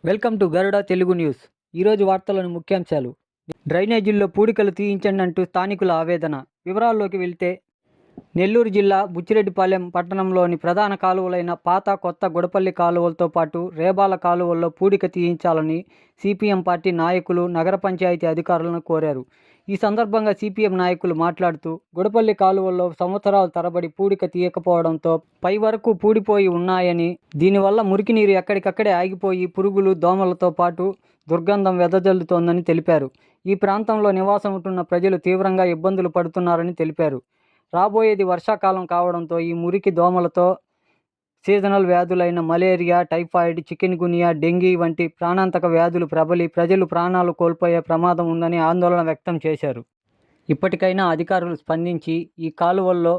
Welcome to Garuda Telugu news. ఈరోజు వార్తలను ముఖ్యాంశాలు. డ్రైనేజీల్లో పూడికలు తీయించండి అంటూ స్థానికుల ఆవేదన. వివరాల్లోకి వెళ్తే, నెల్లూరు జిల్లా బుచ్చిరెడ్డిపాలెం పట్టణంలోని ప్రధాన కాలువలైన పాత, కొత్త గుడపల్లి కాలువలతో పాటు రేబాల కాలువల్లో పూడిక తీయించాలని సిపిఎం పార్టీ నాయకులు నగర పంచాయతీ అధికారులను కోరారు. ఈ సందర్భంగా సిపిఎం నాయకులు మాట్లాడుతూ, గుడపల్లి కాలువల్లో సంవత్సరాల తరబడి పూడిక తీయకపోవడంతో పై వరకు పూడిపోయి ఉన్నాయని, దీనివల్ల మురికి నీరు ఎక్కడికక్కడే ఆగిపోయి పురుగులు, దోమలతో పాటు దుర్గంధం వెదజల్లుతోందని తెలిపారు. ఈ ప్రాంతంలో నివాసం ఉంటున్న ప్రజలు తీవ్రంగా ఇబ్బందులు పడుతున్నారని తెలిపారు. రాబోయేది వర్షాకాలం కావడంతో ఈ మురికి దోమలతో సీజనల్ వ్యాధులైన malaria, typhoid, chikungunya, dengue వంటి ప్రాణాంతక వ్యాధులు ప్రబలి ప్రజలు ప్రాణాలు కోల్పోయే ప్రమాదం ఉందని ఆందోళన వ్యక్తం చేశారు. ఇప్పటికైనా అధికారులు స్పందించి ఈ కాలువల్లో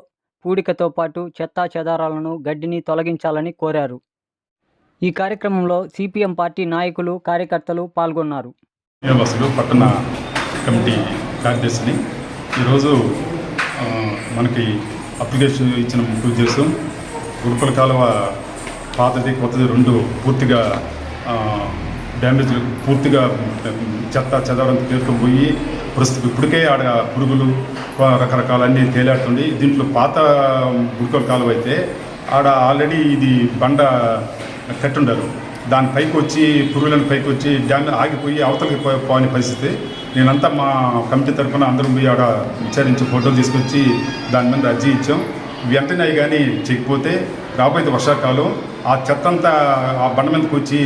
పూడికతో పాటు చెత్తా చెదారాలను, గడ్డిని తొలగించాలని కోరారు. ఈ కార్యక్రమంలో సిపిఎం పార్టీ నాయకులు, కార్యకర్తలు పాల్గొన్నారు. పట్టణ కమిటీ కార్యదర్శిని ఈరోజు మనకి అప్లికేషన్ ఇచ్చిన ముఖ్య ఉద్దేశం, గుడపల్లి కాలువ పాతది, కొత్తది రెండు పూర్తిగా డ్యామేజ్, పూర్తిగా చెత్త చెదారంతా పేరుకొని పోయి ప్రస్తుతం ఇప్పటికే ఆడ పురుగులు రకరకాల అన్నీ తేలాడుతుంది. దీంట్లో పాత గుడపల్లి కాలువ అయితే ఆడ ఆల్రెడీ ఇది బండ కట్టుండారు. దాని పైకి వచ్చి పురుగులను పైకి వచ్చి డ్యామ్ ఆగిపోయి అవతలకి పోని పరిస్థితి. నేనంతా మా కమిటీ తరఫున అందరం పోయి ఆడ విచారించి ఫోటోలు తీసుకొచ్చి దాని మీద అర్జీ ఇచ్చాం. వెంటనే అవి కానీ చెక్కిపోతే రాబోయే వర్షాకాలం ఆ చెత్త అంతా ఆ బండ మీదకి వచ్చి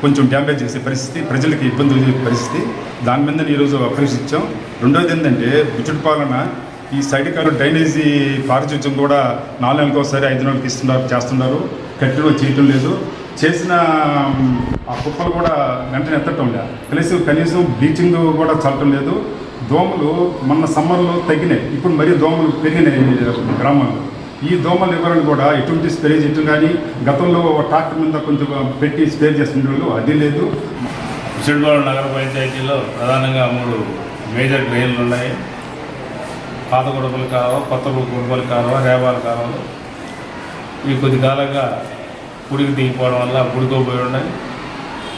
కొంచెం డ్యామేజ్ చేసే పరిస్థితి, ప్రజలకి ఇబ్బంది వచ్చే పరిస్థితి. దాని మీద ఈరోజు అప్లికేషన్ ఇచ్చాం. రెండోది ఏంటంటే, బుచ్చిరెడ్డిపాలెం ఈ సైడ్ కాలు డ్రైనేజీ పారిశుధ్యం కూడా 4 నెలలకు ఒకసారి 5 నెలలకు చేస్తున్నారు. కట్టడం చేయటం లేదు. చేసిన ఆ కుప్పలు కూడా వెంటనే ఎత్తటం లేదు. కనీసం బ్లీచింగ్ కూడా చల్లటం లేదు. దోమలు మొన్న సమ్మర్లో తగ్గినాయి, ఇప్పుడు మరీ దోమలు పెరిగినాయి గ్రామాల్లో. ఈ దోమలు ఇవ్వడానికి కూడా ఎటువంటి స్ప్రే చేయటం కానీ, గతంలో ట్రాక్టర్ మీద కొంచెం పెట్టి స్ప్రే చేస్తుండే అది లేదు. బుచ్చిరెడ్డిపాలెం నగర పంచాయతీలో ప్రధానంగా 3 మేజర్ డ్రైన్లు ఉన్నాయి. పాత గుడపల్లి కాలువ, కొత్త గుడపల్లి కాలువ, రేబాల కాలువలు. ఈ కొద్ది కాలంగా పూడిక దిగిపోవడం వల్ల పూడుకోపోయి ఉన్నాయి.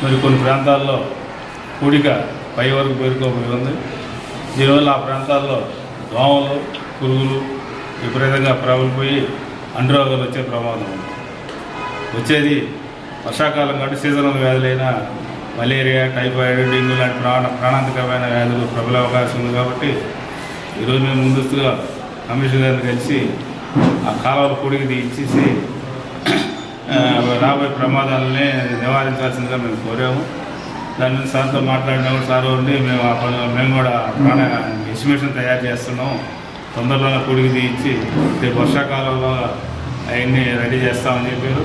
మరి కొన్ని ప్రాంతాల్లో పూడిక పై వరకు పేరుకోపోయి ఉంది. దీనివల్ల ఆ ప్రాంతాల్లో దోమలు, పురుగులు విపరీతంగా ప్రబలిపోయి అంటురోగాలు వచ్చే ప్రమాదం ఉంది. వచ్చేది వర్షాకాలం కాబట్టి సీజనల్ వ్యాధులైన మలేరియా, టైఫాయిడ్, డెంగ్యూ లాంటి ప్రాణాంతకమైన వ్యాధులు ప్రబలే అవకాశం ఉంది. కాబట్టి ఈరోజు మేము ముందస్తుగా కమిషనర్ గారిని కలిసి ఆ కాలువల పూడికి తీయించేసి రాబోయే ప్రమాదాలని నివారించాల్సిందిగా మేము కోరాము. దాని మీద సార్తో మాట్లాడినప్పుడు సార్ ఉండి మేము కూడా ఎస్టిమేషన్ తయారు చేస్తున్నాం, తొందరలోనే పూడికి తీయించి రేపు వర్షాకాలంలో అవన్నీ రెడీ చేస్తామని చెప్పారు.